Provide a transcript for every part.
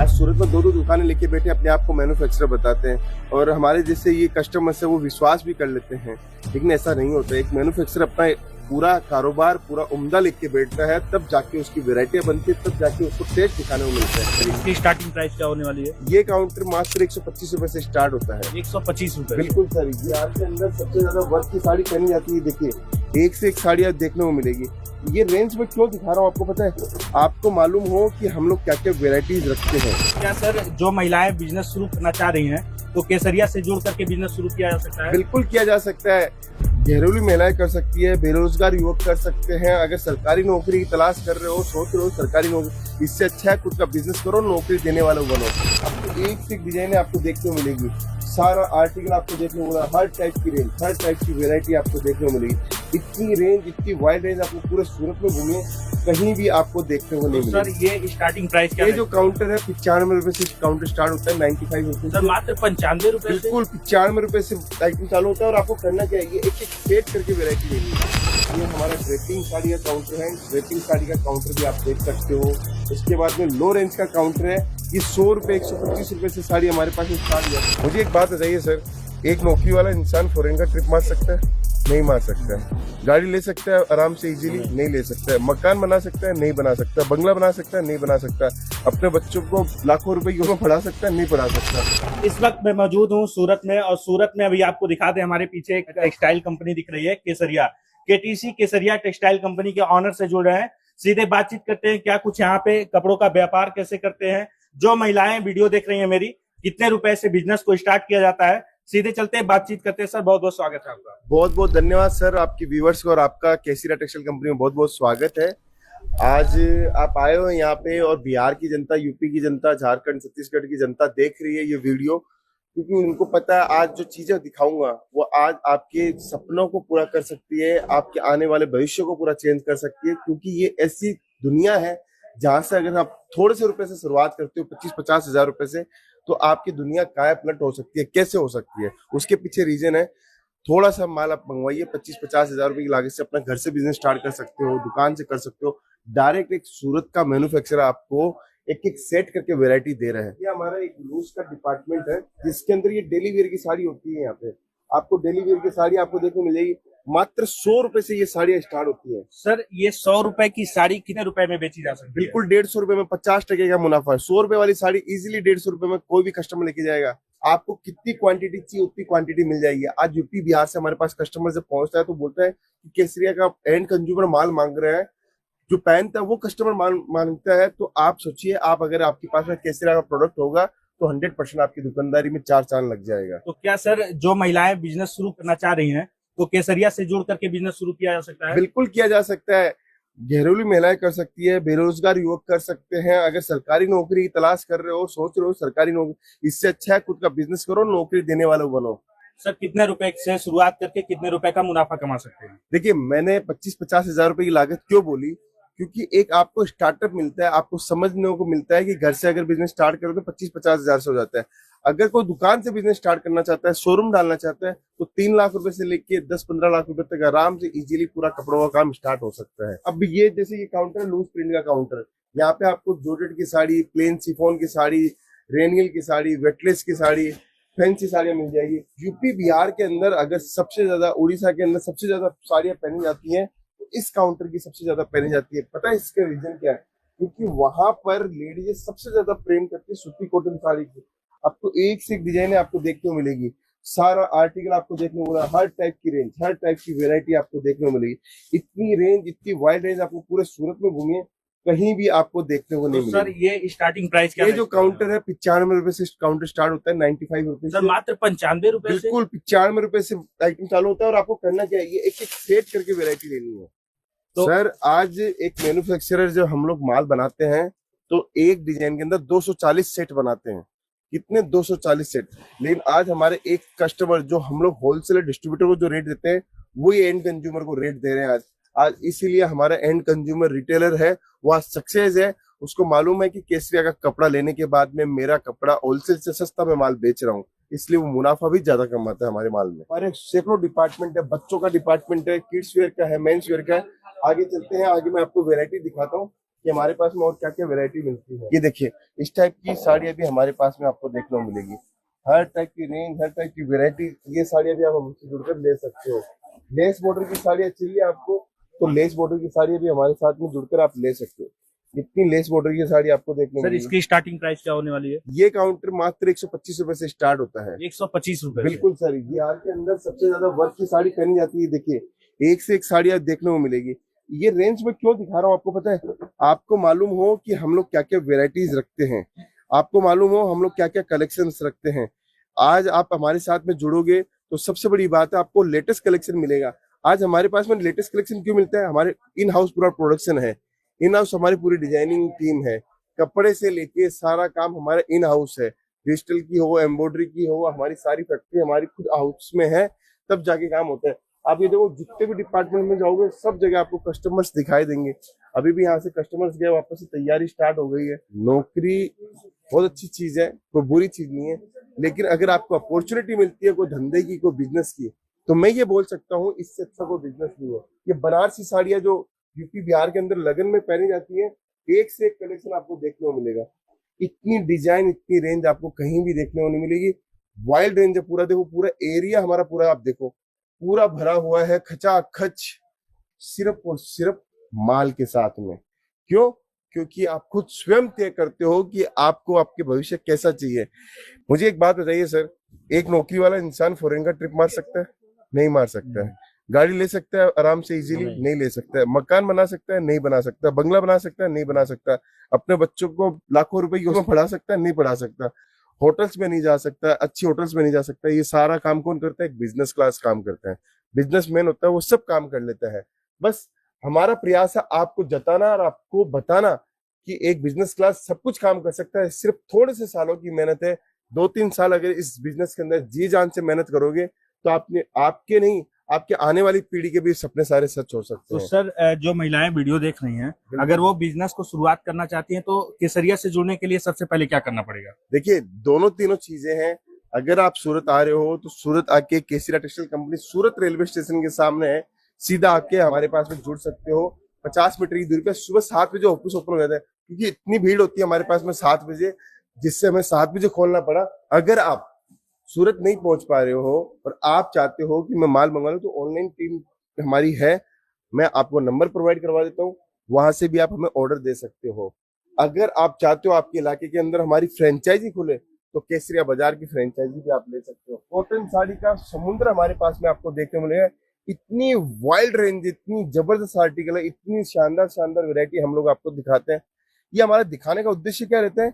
आज सूरत में दो दो दुकानें लेके बैठे अपने आप को मैन्युफैक्चरर बताते हैं और हमारे जैसे ये कस्टमर्स है वो विश्वास भी कर लेते हैं, लेकिन ऐसा नहीं होता। एक मैन्युफैक्चरर अपना पूरा कारोबार पूरा उम्दा लिख के बैठता है, तब जाके उसकी वेराइटियां बनती है, तब जाके उसको टेस्ट दिखाने को मिलता है। इसकी स्टार्टिंग प्राइस क्या होने वाली है? ये काउंटर मात्र 125 रुपए से स्टार्ट होता है। 125 रुपए। बिल्कुल सर, बिहार के अंदर सबसे ज्यादा वर्क की साड़ी पहनी जाती है। देखिए एक से एक साड़ी आप देखने को मिलेगी। ये रेंज में क्यों दिखा रहा हूँ आपको पता है? आपको मालूम हो कि हम लोग क्या क्या वेराइटीज रखते हैं। क्या सर जो महिलाएं बिजनेस शुरू करना चाह रही हैं तो केसरिया से जुड़ करके बिजनेस शुरू किया जा सकता है? बिल्कुल किया जा सकता है। घरेलू महिलाएं कर सकती है, बेरोजगार युवक कर सकते हैं। अगर सरकारी नौकरी की तलाश कर रहे हो, सोच रहे हो सरकारी नौकरी, इससे अच्छा है खुद का बिजनेस करो, नौकरी देने वाले बनो। आपको एक से एक डिजाइन आपको देखने को मिलेगी, सारा आर्टिकल आपको देखने को मिलेगा, हर टाइप की रेंज, हर टाइप की वेरायटी आपको देखने को मिलेगी। इतनी रेंज, इतनी वाइड रेंज आपको पूरे सूरत में घूमिए कहीं भी आपको देखने को नहीं सर मिलेगी। ये स्टार्टिंग प्राइस क्या ये है? जो काउंटर है 95 रुपए से काउंटर स्टार्ट होता है, 95 रुपए सर से। मात्र 95 रुपए से? बिल्कुल 95 रुपए से आइटम चालू होता है और आपको करना क्या है, ये एक एक सेट करके वेरायटी लेनी है। ये हमारा ड्रेपिंग साड़ी का काउंटर है, ड्रेपिंग साड़ी का काउंटर भी आप देख सकते हो। इसके बाद में लो रेंज का काउंटर है, ये 100 रुपए 125 रुपए से साड़ी हमारे पास स्टार्ट है। मुझे एक बात बताइए सर, एक नौकरी वाला इंसान फॉरेन का ट्रिप मार सकता है? नहीं मार सकता है। गाड़ी ले सकता है आराम से इजीली? नहीं ले सकता है। मकान बना सकता है? नहीं बना सकता। बंगला बना सकता है? नहीं बना सकता। अपने बच्चों को लाखों रुपए में पढ़ा सकता है? नहीं पढ़ा सकता। इस वक्त मैं मौजूद हूँ सूरत में, और सूरत में अभी आपको दिखा दें, हमारे पीछे एक टेक्सटाइल कंपनी दिख रही है केसरिया। केटीसी केसरिया टेक्सटाइल कंपनी के ऑनर से जुड़ रहे हैं, सीधे बातचीत करते हैं क्या कुछ यहाँ पे कपड़ों का व्यापार कैसे करते हैं। जो महिलाएं वीडियो देख रही हैं मेरी, कितने रुपए से बिजनेस को स्टार्ट किया जाता है, सीधे चलते हैं बातचीत करते हैं। सर बहुत बहुत स्वागत है आपका। बहुत बहुत धन्यवाद सर, आपकी व्यूवर्स को और आपका केसरिया टेक्सटाइल कंपनी में बहुत बहुत स्वागत है। आज आप आए हो यहाँ पे और बिहार की जनता, यूपी की जनता, झारखंड छत्तीसगढ़ की जनता देख रही है ये वीडियो, क्योंकि उनको पता है आज जो चीजें दिखाऊंगा वो आज आपके सपनों को पूरा कर सकती है, आपके आने वाले भविष्य को पूरा चेंज कर सकती है। क्योंकि ये ऐसी दुनिया है जहां से अगर आप थोड़े से रुपए से शुरुआत करते हो, 25-50 हजार रुपए से, तो आपकी दुनिया काया पलट हो सकती है। कैसे हो सकती है? उसके पीछे रीजन है, थोड़ा सा माल आप मंगवाइए, 25-50 हजार रुपए की लागत से अपना घर से बिजनेस स्टार्ट कर सकते हो, दुकान से कर सकते हो। डायरेक्ट एक सूरत का मैन्युफैक्चरर आपको एक एक सेट करके वैरायटी दे रहे हैं। ये हमारा एक लूज का डिपार्टमेंट है जिसके अंदर ये डेली वेयर की साड़ी होती है। यहाँ पे आपको डेली वेयर की साड़ी आपको देखने मिलेगी, मात्र 100 रुपए से ये साड़ियां स्टार्ट होती है। सर ये 100 रुपए की साड़ी कितने रुपए में बेची जा सकती है? बिल्कुल 150 रुपए में 50% का मुनाफा है। 100 रुपए वाली साड़ी इजीली 150 रुपए में कोई भी कस्टमर लेके जाएगा। आपको कितनी क्वांटिटी चाहिए उतनी क्वांटिटी मिल जाएगी। आज यूपी बिहार से हमारे पास कस्टमर जब पहुंचता है तो बोलता है कि केसरिया का एंड कंज्यूमर माल मांग रहा है, जो पहनता है वो कस्टमर मांगता है। तो आप सोचिए, आप अगर आपके पास में केसरिया का प्रोडक्ट होगा तो 100% आपकी दुकानदारी में 4 चांद लग जाएगा। तो क्या सर जो महिलाएं बिजनेस शुरू करना चाह रही हैं तो केसरिया से जुड़ करके बिजनेस शुरू किया जा सकता है? बिल्कुल किया जा सकता है। घरेलू महिलाएं कर सकती है, बेरोजगार युवक कर सकते हैं। अगर सरकारी नौकरी की तलाश कर रहे हो, सोच रहे हो सरकारी नौकरी, इससे अच्छा है खुद का बिजनेस करो, नौकरी देने वाले बनो। सर कितने रुपए से शुरुआत करके कितने रुपए का मुनाफा कमा सकते हैं? देखिए मैंने 25-50 हजार रुपए की लागत क्यों बोली, क्योंकि एक आपको स्टार्टअप मिलता है, आपको समझने को मिलता है कि घर से अगर बिजनेस स्टार्ट करो तो 25-50 हजार से हो जाता है। अगर कोई दुकान से बिजनेस स्टार्ट करना चाहता है, शोरूम डालना चाहता है, तो 3 लाख रुपए से लेके 10-15 लाख रुपए तक आराम से इजीली पूरा कपड़ों का काम स्टार्ट हो सकता है। अब ये जैसे ये काउंटर है लूज प्रिंट का काउंटर, यहाँ पे आपको जॉर्जेट की साड़ी, प्लेन शिफॉन की साड़ी, रेनियल की साड़ी, वेटलेस की साड़ी, फैंसी साड़ियां मिल जाएगी। यूपी बिहार के अंदर अगर सबसे ज्यादा, उड़ीसा के अंदर सबसे ज्यादा साड़ियां पहनी जाती हैं, तो इस काउंटर की सबसे ज्यादा पहनी जाती है। पता है इसका रीजन क्या है? क्योंकि वहां पर लेडीज सबसे ज्यादा प्रेम करती है सूती कॉटन साड़ी की। आपको एक से एक डिजाइन आपको देखने को मिलेगी, सारा आर्टिकल आपको देखने को मिलेगा, हर टाइप की रेंज, हर टाइप की वेरायटी आपको देखने को मिलेगी। इतनी रेंज, इतनी वाइड रेंज आपको पूरे सूरत में घूमिए कहीं भी आपको देखने को नहीं तो सर मिलेगी। ये स्टार्टिंग प्राइस क्या ये है? जो काउंटर है 95 रुपए से काउंटर स्टार्ट होता है, 95 रुपए सर से। मात्र 95 रुपए से? बिल्कुल 95 रुपए से आइटम चालू होता है और आपको करना क्या है, ये एक एक सेट करके वेरायटी लेनी है। तो सर आज एक मैन्युफैक्चरर जो हम लोग माल बनाते हैं, तो एक डिजाइन के अंदर 240 सेट बनाते हैं। कितने? 240 सेट। लेकिन आज हमारे एक कस्टमर जो हम लोग होलसेलर डिस्ट्रीब्यूटर को जो रेट देते हैं, वो ये एंड कंज्यूमर को रेट दे रहे हैं आज इसीलिए हमारा एंड कंज्यूमर रिटेलर है वो आज सक्सेस है। उसको मालूम है कि केसरिया का कपड़ा लेने के बाद में मेरा कपड़ा होलसेल से सस्ता में माल बेच रहा हूँ, इसलिए वो मुनाफा भी ज्यादा कमाता है हमारे माल में। हमारे सैकड़ों डिपार्टमेंट है, बच्चों का डिपार्टमेंट है, किड्स वेयर का है, मेंस वेयर का है। आगे चलते हैं, आगे मैं आपको वेरायटी दिखाता हूँ। कि हमारे पास में और क्या क्या वैरायटी मिलती है। ये देखिए, इस टाइप की साड़ियाँ भी हमारे पास में आपको देखने को मिलेगी। हर टाइप की रेंज, हर टाइप की वैरायटी, ये साड़ियाँ भी आप हमसे जुड़कर ले सकते हो। लेस बॉर्डर की साड़ियाँ चाहिए आपको, तो लेस बॉर्डर की साड़ियाँ भी हमारे साथ में जुड़कर आप ले सकते हो। इतनी लेस बॉर्डर की साड़ी आपको देखने सर मिलेगी। इसकी स्टार्टिंग प्राइस क्या होने वाली है? ये काउंटर मात्र 125 रुपए से स्टार्ट होता है। 125 रुपए? बिल्कुल सर, बिहार के अंदर सबसे ज्यादा वर्क की साड़ी पहनी जाती है। देखिए, एक से एक साड़ी आप देखने को मिलेगी। ये रेंज में क्यों दिखा रहा हूँ आपको पता है? आपको मालूम हो कि हम लोग क्या क्या वेराइटीज रखते हैं, आपको मालूम हो हम लोग क्या क्या कलेक्शंस रखते हैं। आज आप हमारे साथ में जुड़ोगे तो सबसे बड़ी बात है, आपको लेटेस्ट कलेक्शन मिलेगा। आज हमारे पास में लेटेस्ट कलेक्शन क्यों मिलता है? हमारे इन हाउस पूरा प्रोडक्शन है, इन हाउस हमारी पूरी डिजाइनिंग टीम है, कपड़े से लेके सारा काम हमारा इन हाउस है। डिजिटल की हो, एम्ब्रॉयडरी की हो, हमारी सारी फैक्ट्री हमारी खुद हाउस में है, तब जाके काम होता है। आप ये देखो, जितने भी डिपार्टमेंट में जाओगे सब जगह आपको कस्टमर्स दिखाई देंगे। अभी भी यहाँ से कस्टमर्स गए, वापस से तैयारी स्टार्ट हो गई है। नौकरी बहुत अच्छी चीज है, कोई बुरी चीज नहीं है, लेकिन अगर आपको अपॉर्चुनिटी मिलती है कोई धंधे की, कोई बिजनेस की, तो मैं ये बोल सकता हूँ इससे अच्छा कोई बिजनेस नहीं है। ये बनारसी साड़ियाँ जो यूपी बिहार के अंदर लगन में पहनी जाती है, एक से एक कलेक्शन आपको देखने को मिलेगा। इतनी डिजाइन, इतनी रेंज आपको कहीं भी देखने को नहीं मिलेगी। वाइल्ड रेंज है पूरा। देखो, पूरा एरिया हमारा पूरा आप देखो, पूरा भरा हुआ है खचाखच, सिर्फ और सिर्फ माल के साथ में। क्यों? क्योंकि आप खुद स्वयं तय करते हो कि आपको आपके भविष्य कैसा चाहिए। मुझे एक बात बताइए सर, एक नौकरी वाला इंसान फॉरेन का ट्रिप मार सकता है? नहीं मार सकता है। गाड़ी ले सकता है आराम से इजीली? नहीं ले सकता है। मकान बना सकता है? नहीं बना सकता। बंगला बना सकता है? नहीं बना सकता। अपने बच्चों को लाखों रुपए की उसमें पढ़ा सकता है? नहीं पढ़ा सकता। होटल्स में नहीं जा सकता, अच्छी होटल्स में नहीं जा सकता। ये सारा काम कौन करता है? एक बिजनेस क्लास काम करता है, बिजनेसमैन होता है, वो सब काम कर लेता है। बस हमारा प्रयास है आपको जताना और आपको बताना कि एक बिजनेस क्लास सब कुछ काम कर सकता है। सिर्फ थोड़े से सालों की मेहनत है। 2-3 साल अगर इस बिजनेस के अंदर जी जान से मेहनत करोगे तो आपने, आपके नहीं, आपके आने वाली पीढ़ी के भी सपने सारे सच हो सकते तो हैं। सर जो महिलाएं वीडियो देख रही हैं, अगर वो बिजनेस को शुरुआत करना चाहती हैं तो केसरिया से जुड़ने के लिए सबसे पहले क्या करना पड़ेगा? देखिए, दोनों तीनों चीजें हैं। अगर आप सूरत आ रहे हो तो सूरत आके केसरिया टेक्सटाइल कंपनी सूरत रेलवे स्टेशन के सामने है, सीधा आके हमारे पास में जुड़ सकते हो। 50 मीटर की दूरी पे सुबह 7 बजे ऑफिस ओपन हो जाता है, क्योंकि इतनी भीड़ होती है हमारे पास में 7 बजे, जिससे हमें 7 बजे खोलना पड़ा। अगर आप सूरत नहीं पहुंच पा रहे हो और आप चाहते हो कि मैं माल मंगा लूं, तो ऑनलाइन टीम हमारी है, मैं आपको नंबर प्रोवाइड करवा देता हूँ, वहां से भी आप हमें ऑर्डर दे सकते हो। अगर आप चाहते हो आपके इलाके के अंदर हमारी फ्रेंचाइजी खुले, तो केसरिया बाजार की फ्रेंचाइजी भी आप ले सकते हो। कॉटन साड़ी का समुद्र हमारे पास में आपको देखने को मिलेगा। इतनी वाइल्ड रेंज, इतनी जबरदस्त आर्टिकल है, इतनी शानदार शानदार वैरायटी हम लोग आपको दिखाते हैं। ये हमारा दिखाने का उद्देश्य क्या रहता है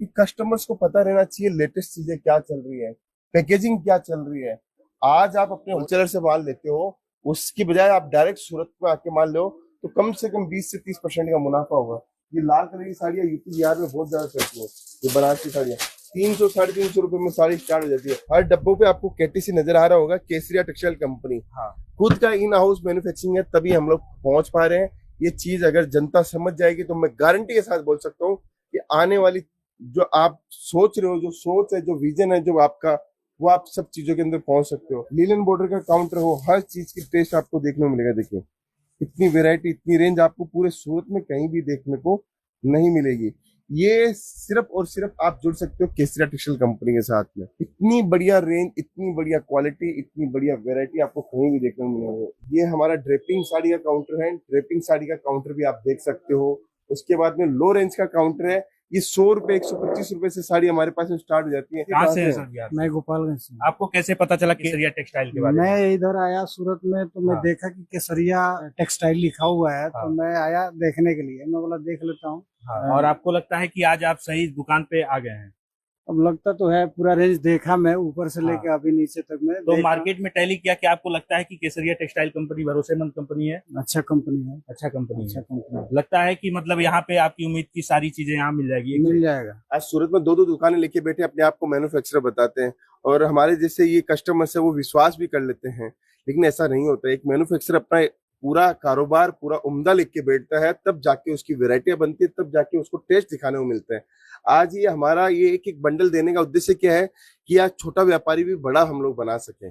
कि कस्टमर्स को पता रहना चाहिए लेटेस्ट चीजें क्या चल रही है, पैकेजिंग क्या चल रही है। आज आप अपने होलसेलर से माल लेते हो, उसकी बजाय आप डायरेक्ट सूरत में आके माल लो, तो कम से कम 20 से 30% का मुनाफा होगा। ये लाल कलर की साड़ियाँ यूपी बिहार में बहुत ज्यादा चलती है। ये बनारसी साड़ियाँ 300-350 रुपए में साड़ी स्टार्ट हो जाती है। हर डब्बों पे आपको केटीसी नजर आ रहा होगा, केसरिया टेक्सटाइल कंपनी। हाँ। खुद का इन हाउस मैन्युफैक्चरिंग है, तभी हम लोग पहुंच पा रहे हैं। ये चीज अगर जनता समझ जाएगी तो मैं गारंटी के साथ बोल सकता हूँ कि आने वाली जो आप सोच रहे हो, जो सोच है, जो विजन है जो आपका, वो आप सब चीजों के अंदर पहुंच सकते हो। लीलन बॉर्डर का काउंटर हो, हर चीज की टेस्ट आपको देखने को मिलेगा। देखिए, इतनी वेरायटी, इतनी रेंज आपको पूरे सूरत में कहीं भी देखने को नहीं मिलेगी। ये सिर्फ और सिर्फ आप जुड़ सकते हो केसरिया टेक्सटाइल कंपनी के साथ में। इतनी बढ़िया रेंज, इतनी बढ़िया क्वालिटी, इतनी बढ़िया वेरायटी आपको कहीं भी देखने को मिलेगी। ये हमारा ड्रेपिंग साड़ी का काउंटर है, ड्रेपिंग साड़ी का काउंटर भी आप देख सकते हो। उसके बाद में लो रेंज का काउंटर है। ये 100 रुपए, 125 रुपए से साड़ी हमारे पास में स्टार्ट हो जाती है। कहाँ से है सर बिहार? मैं गोपालगंज से। आपको कैसे पता चला केसरिया टेक्सटाइल के बारे में? मैं इधर आया सूरत में, तो मैं हाँ। देखा कि केसरिया टेक्सटाइल लिखा हुआ है, हाँ। तो मैं आया देखने के लिए। मैं बोला देख लेता हूँ। हाँ। और आपको लगता है कि आज आप सही दुकान पे आ गए हैं? अब लगता तो है, पूरा रेंज देखा मैं ऊपर से हाँ। लेके अभी नीचे तक मैं तो देखा। मार्केट में टैली किया, क्या आपको लगता है कि केसरिया टेक्सटाइल कंपनी भरोसेमंद कंपनी है? अच्छा कंपनी है, अच्छा कंपनी अच्छा है। कंपनी लगता है कि मतलब यहाँ पे आपकी उम्मीद की सारी चीजें यहाँ मिल जाएगी? मिल जाएगा। आज सूरत में 2-2 दुकानें लेके बैठे अपने आप को मैन्युफैक्चरर बताते हैं, और हमारे जैसे ये कस्टमर्स है वो विश्वास भी कर लेते हैं, लेकिन ऐसा नहीं होता। एक मैन्युफैक्चरर अपना पूरा कारोबार पूरा उम्दा लिख के बैठता है, तब जाके उसकी वेरायटियां बनती है, तब जाके उसको टेस्ट दिखाने को मिलता है। आज ये हमारा ये एक एक बंडल देने का उद्देश्य क्या है कि आज छोटा व्यापारी भी बड़ा हम लोग बना सके।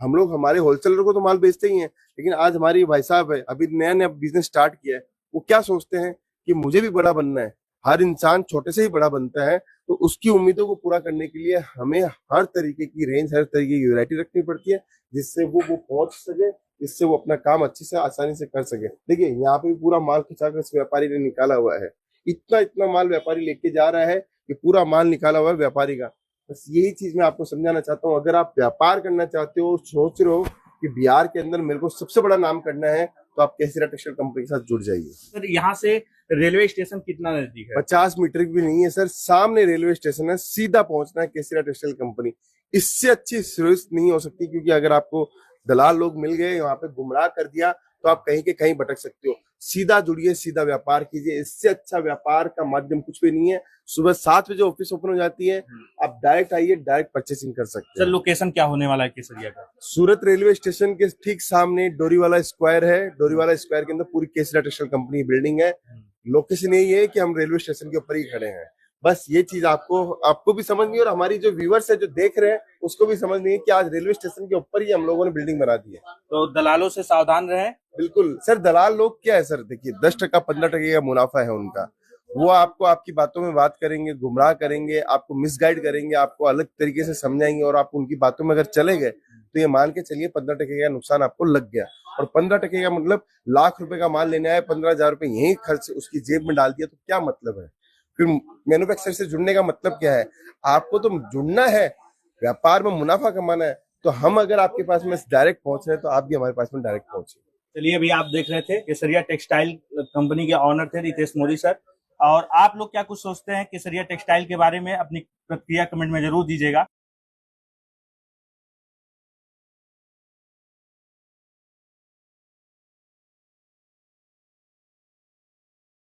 हम लोग हमारे होलसेलर को तो माल बेचते ही हैं, लेकिन आज हमारी भाई साहब है, अभी नया नया बिजनेस स्टार्ट किया है, वो क्या सोचते हैं कि मुझे भी बड़ा बनना है। हर इंसान छोटे से ही बड़ा बनता है, तो उसकी उम्मीदों को पूरा करने के लिए हमें हर तरीके की रेंज, हर तरीके की वैरायटी रखनी पड़ती है, जिससे वो पहुंच सके, जिससे वो अपना काम अच्छे से आसानी से कर सके। देखिए यहाँ पे पूरा माल खिंचाकर इस व्यापारी ने निकाला हुआ है, इतना इतना माल व्यापारी लेके जा रहा है कि पूरा माल निकाला हुआ है व्यापारी का। बस यही चीज मैं आपको समझाना चाहता हूँ। अगर आप व्यापार करना चाहते हो और सोच रहे हो कि बिहार के अंदर मेरे को सबसे बड़ा नाम करना है, तो आप केसरिया टेक्सटाइल कंपनी के साथ जुड़ जाइए। सर यहाँ से रेलवे स्टेशन कितना नजदीक है? 50 मीटर भी नहीं है सर, सामने रेलवे स्टेशन है, सीधा पहुंचना है केसरिया टेक्सटाइल कंपनी। इससे अच्छी सर्विस नहीं हो सकती, क्योंकि अगर आपको दलाल लोग मिल गए, वहां पे गुमराह कर दिया, तो आप कहीं के कहीं भटक सकते हो। सीधा जुड़िए, सीधा व्यापार कीजिए, इससे अच्छा व्यापार का माध्यम कुछ भी नहीं है। सुबह 7 बजे ऑफिस ओपन हो जाती है, आप डायरेक्ट आइए, डायरेक्ट परचेसिंग कर सकते सर हैं। लोकेशन क्या होने वाला है केसरिया का? सूरत रेलवे स्टेशन के ठीक सामने डोरीवाला स्क्वायर है। डोरीवाला स्क्वायर के अंदर पूरी केसरिया टेक्सटाइल कंपनी बिल्डिंग है। लोकेशन यही है कि हम रेलवे स्टेशन के ऊपर ही खड़े हैं। बस ये चीज आपको भी समझनी है, और हमारी जो व्यूअर्स है जो देख रहे हैं उसको भी समझनी है कि आज रेलवे स्टेशन के ऊपर ही हम लोगों ने बिल्डिंग बना दी है। तो दलालों से सावधान रहें। बिल्कुल सर, दलाल लोग क्या है सर, देखिए 10% 15% का मुनाफा है उनका। वो आपको आपकी बातों में बात करेंगे, गुमराह करेंगे, आपको मिसगाइड करेंगे, आपको अलग तरीके से समझाएंगे, और आप उनकी बातों में अगर चले गए तो ये मान के चलिए 15% का नुकसान आपको लग गया। और 15% का मतलब लाख रुपए का माल लेने आए, 15,000 रुपए यही खर्च उसकी जेब में डाल दिया, तो क्या मतलब है? फिर मैन्युफैक्चर से जुड़ने का मतलब क्या है? आपको तो जुड़ना है, व्यापार में मुनाफा कमाना है, तो हम अगर आपके पास में डायरेक्ट पहुंच रहे हैं, तो आप भी हमारे पास में डायरेक्ट पहुंचे। चलिए अभी आप देख रहे थे केसरिया टेक्सटाइल कंपनी के ऑनर थे रितेश मोदी सर। और आप लोग क्या कुछ सोचते हैं केसरिया टेक्सटाइल के बारे में, अपनी प्रतिक्रिया कमेंट में जरूर दीजिएगा।